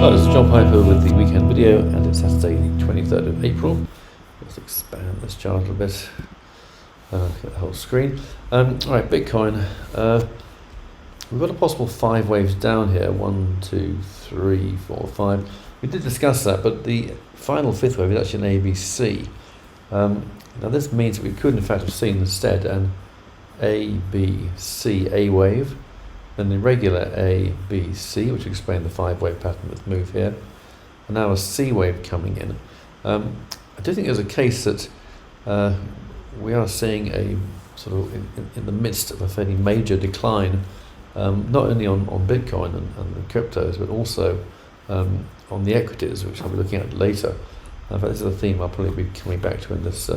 Hello, this is John Piper with the weekend video, and it's Saturday the 23rd of April. Let's expand this chart a little bit, get the whole screen. Alright, Bitcoin, we've got a possible 5 waves down here, 1, 2, 3, 4, 5. We did discuss that, but the final 5th wave is actually an ABC. Now this means that we could in fact have seen instead an ABC A wave, then the regular A, B, C, which explain the 5-wave pattern that's moved here, and now a C wave coming in. I do think there's a case that we are seeing a sort of in the midst of a fairly major decline, not only on Bitcoin and the cryptos, but also on the equities, which I'll be looking at later. In fact, this is a theme I'll probably be coming back to in this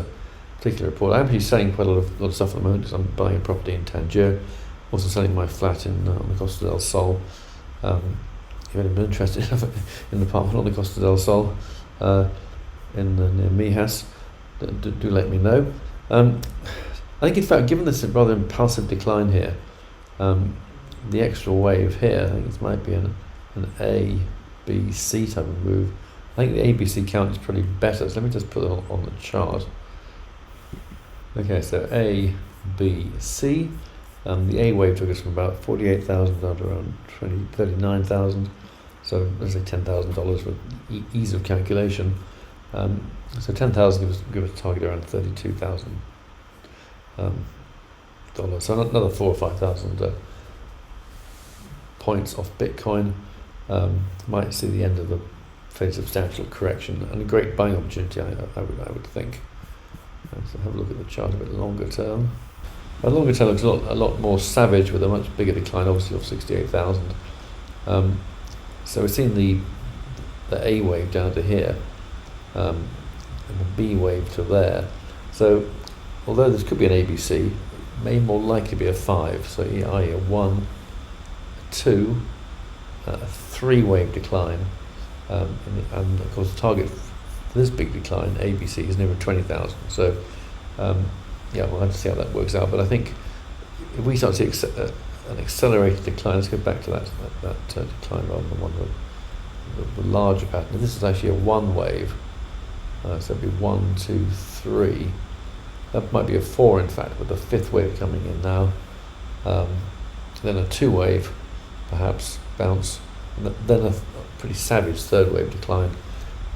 particular report. I'm actually selling quite a lot of stuff at the moment because I'm buying a property in Tangier. Also selling my flat in on the Costa del Sol. If anyone's interested in the apartment on the Costa del Sol near Mijas, do let me know. I think in fact, given this rather impulsive decline here, the extra wave here, I think this might be an A, B, C type of move. I think the ABC count is probably better, so let me just put it on the chart. Okay, so A, B, C. The A wave took us from about 48,000 down to around 39,000, so let's say $10,000 for ease of calculation. So 10,000 give us a target around $32,000. So another 4,000 or 5,000 points off Bitcoin. Might see the end of a fairly substantial correction and a great buying opportunity, I would think. So have a look at the chart a bit longer term. A longer term looks a lot more savage with a much bigger decline, obviously of 68,000. So we've seen the A wave down to here, and the B wave to there. So although this could be an ABC, it may more likely be a 5. So i.e. a 1, a 2, a 3 wave decline, and of course the target for this big decline, ABC, is nearer 20,000. So yeah, we'll have to see how that works out. But I think if we start to see an accelerated decline, let's go back to that decline rather than one with the larger pattern. This is actually a 1 wave, so it'd be 1, 2, 3. That might be a 4 in fact, with the 5th wave coming in now. Then a 2 wave, perhaps bounce, and then a pretty savage 3rd wave decline.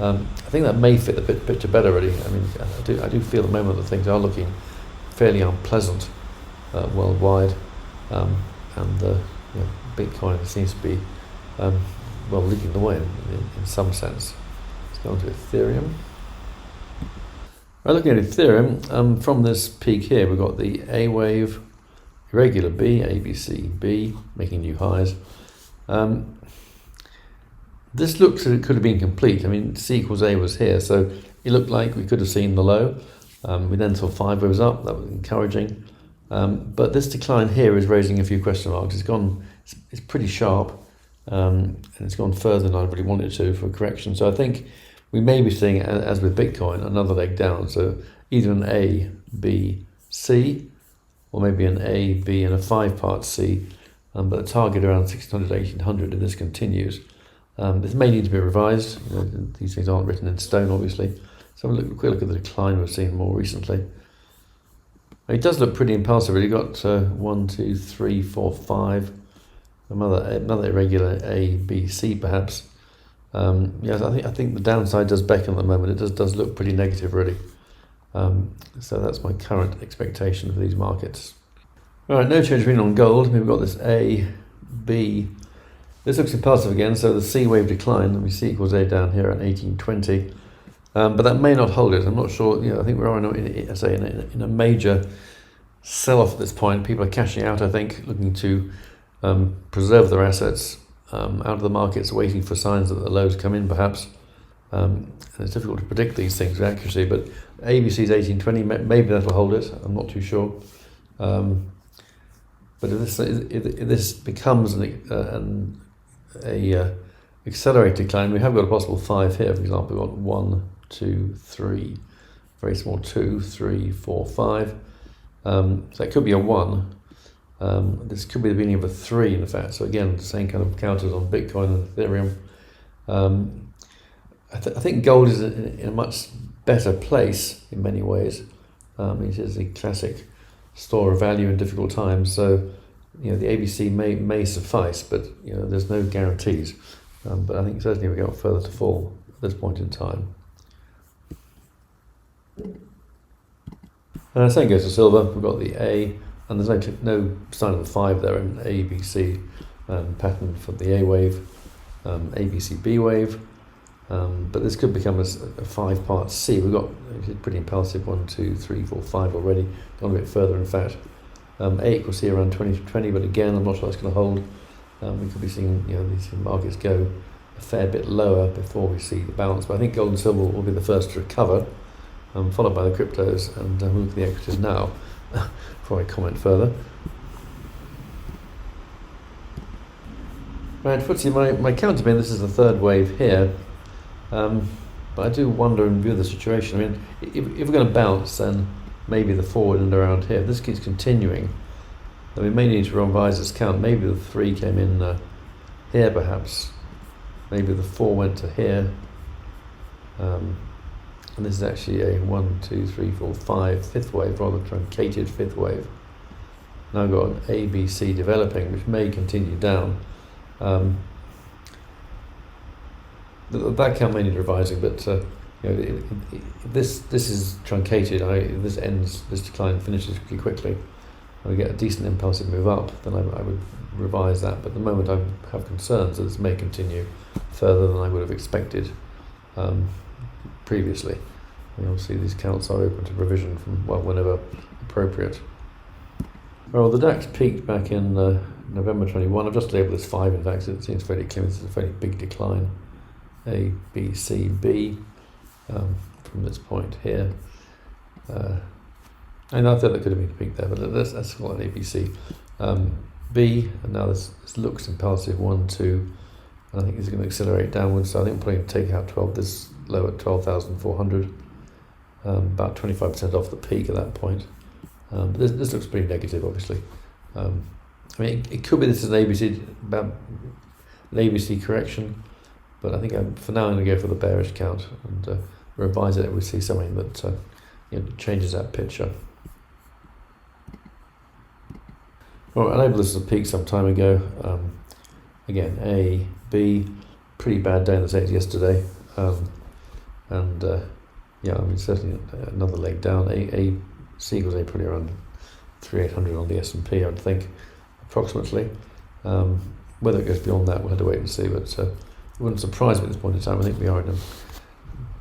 I think that may fit the picture better, really. I mean, I do feel at the moment that things are looking fairly unpleasant worldwide, and Bitcoin seems to be leading the way in some sense. Let's go on to Ethereum. Right, looking at Ethereum, from this peak here, we've got the A wave, irregular B, A, B, C, B, making new highs. This looks as it could have been complete. I mean, C equals A was here, so it looked like we could have seen the low. We then saw 5 waves up, that was encouraging. But this decline here is raising a few question marks. It's pretty sharp, and it's gone further than I really wanted it to for a correction. So I think we may be seeing, as with Bitcoin, another leg down. So either an A, B, C, or maybe an A, B, and a 5-part C, but a target around 1600, 1800 if this continues. This may need to be revised. These things aren't written in stone, obviously. So have a quick look at the decline we've seen more recently. It does look pretty impulsive. You've got 1, 2, 3, 4, 5. Another irregular A, B, C, perhaps. Yes, I think the downside does beckon at the moment. It does look pretty negative, really. So that's my current expectation for these markets. All right, no change really on gold. We've got this A, B. This looks impulsive again, so the C wave decline, and we C equals A down here at 1820. But that may not hold it. I'm not sure. I think we're in a major sell-off at this point. People are cashing out, I think, looking to preserve their assets out of the markets, waiting for signs that the lows come in, perhaps. And it's difficult to predict these things with accuracy, but ABC is 1820. Maybe that'll hold it. I'm not too sure. But if this becomes an accelerated decline, we have got a possible 5 here. For example, we've got 1, 2, 3, very small 2, 3, 4, 5. So it could be a 1. This could be the beginning of a 3, in fact. So again, the same kind of counters on Bitcoin and Ethereum. I think gold is in a much better place in many ways. It is a classic store of value in difficult times. So, the ABC may suffice, but there's no guarantees. But I think certainly we've got further to fall at this point in time. Same goes for silver. We've got the A, and there's no sign of the 5 there in A, B, C pattern for the A wave, A, B, C, B wave. But this could become a 5-part C. We've got pretty impulsive 1, 2, 3, 4, 5 already. Gone a bit further, in fact. A equals C around 20, but again, I'm not sure that's going to hold. We could be seeing these markets go a fair bit lower before we see the bounce. But I think gold and silver will be the first to recover, followed by the cryptos, and we'll look at the equities now before I comment further. Right, FTSE, my count to this is the third wave here. But I do wonder, in view of the situation, I mean, if we're going to bounce, then maybe the forward and around here. If this keeps continuing, then we may need to revise this count. Maybe the 3 came in here, perhaps. Maybe the 4 went to here. And this is actually a 1, 2, 3, 4, 5, fifth wave, rather truncated fifth wave. Now I've got an A, B, C developing, which may continue down. That count may need revising, but if this is truncated, if this ends, this decline finishes pretty quickly, and we get a decent impulsive move up, then I would revise that. But at the moment, I have concerns that this may continue further than I would have expected previously. And obviously, these counts are open to revision from whenever appropriate. Well, the DAX peaked back in November 21. I've just labelled this 5. In fact, it seems fairly clear. This is a fairly big decline. A, B, C, B from this point here. And I thought that could have been a peak there, but that's called an A, B, C. B, and now this looks impulsive, 1, 2, and I think it's going to accelerate downwards. So I think we're probably going to take out 12, this low at 12,400, about 25% off the peak at that point. But this looks pretty negative, obviously. I mean, it could be this is an ABC correction, but I think for now I'm going to go for the bearish count and revise it if we see something that changes that picture. Well, I labelled this as a peak some time ago. Again, A, B, pretty bad day in the States yesterday, and certainly another leg down. A C equals A probably around 3,800 on the S&P, I would think, approximately. Whether it goes beyond that, we'll have to wait and see. But it wouldn't surprise me at this point in time. I think we are in a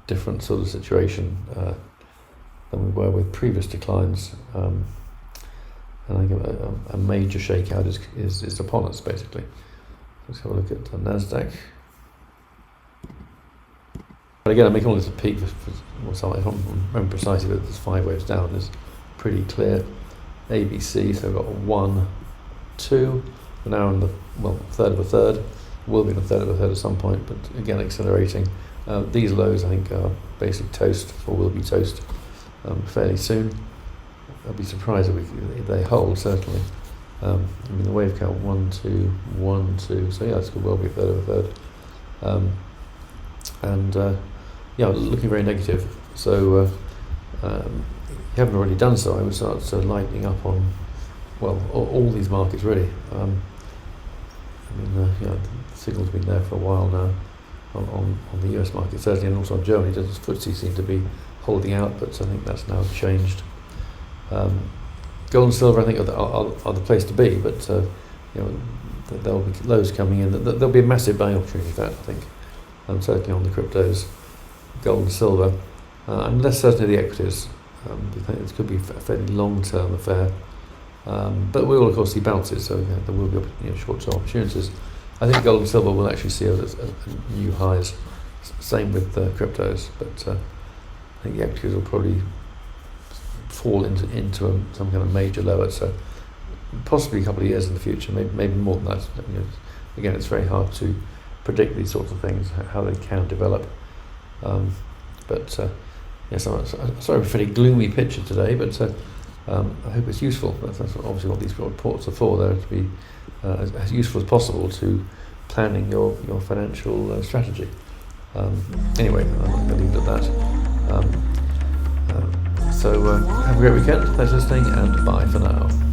different sort of situation than we were with previous declines. And I think a major shakeout is upon us, basically. Let's have a look at the NASDAQ. But again, I'm making all this a peak for I don't remember precisely, but this 5 waves down is pretty clear. ABC, so we've got 1, 2. We're now in the third of a third. Will be in a third of a third at some point, but again accelerating. These lows, I think, are basically toast, or will be toast fairly soon. I'd be surprised if they hold, certainly. I mean, the wave count 1, 2, 1, 2. So yeah, this could well be a third of a third. Looking very negative. So if you haven't already done so, I would start lightening up on all these markets really. The signal's been there for a while now on the US market certainly, and also on Germany. The FTSE seem to be holding out, but I think that's now changed. Gold and silver, I think, are the place to be, but there'll be lows coming in. There'll be a massive buying opportunity for that, I think, certainly on the cryptos, gold and silver, and less certainly the equities. I think this could be a fairly long-term affair, but we will of course see bounces, so there will be short-term opportunities. I think gold and silver will actually see a new highs. Same with cryptos, but I think the equities will probably fall into some kind of major lower, so possibly a couple of years in the future, maybe more than that. Again, it's very hard to predict these sorts of things, how they can develop. Yes, I'm sorry for a fairly gloomy picture today, but I hope it's useful. That's obviously what these reports are for. They're to be as useful as possible to planning your financial strategy. Anyway, I'm going to leave it at that. So have a great weekend, thanks for listening, and bye for now.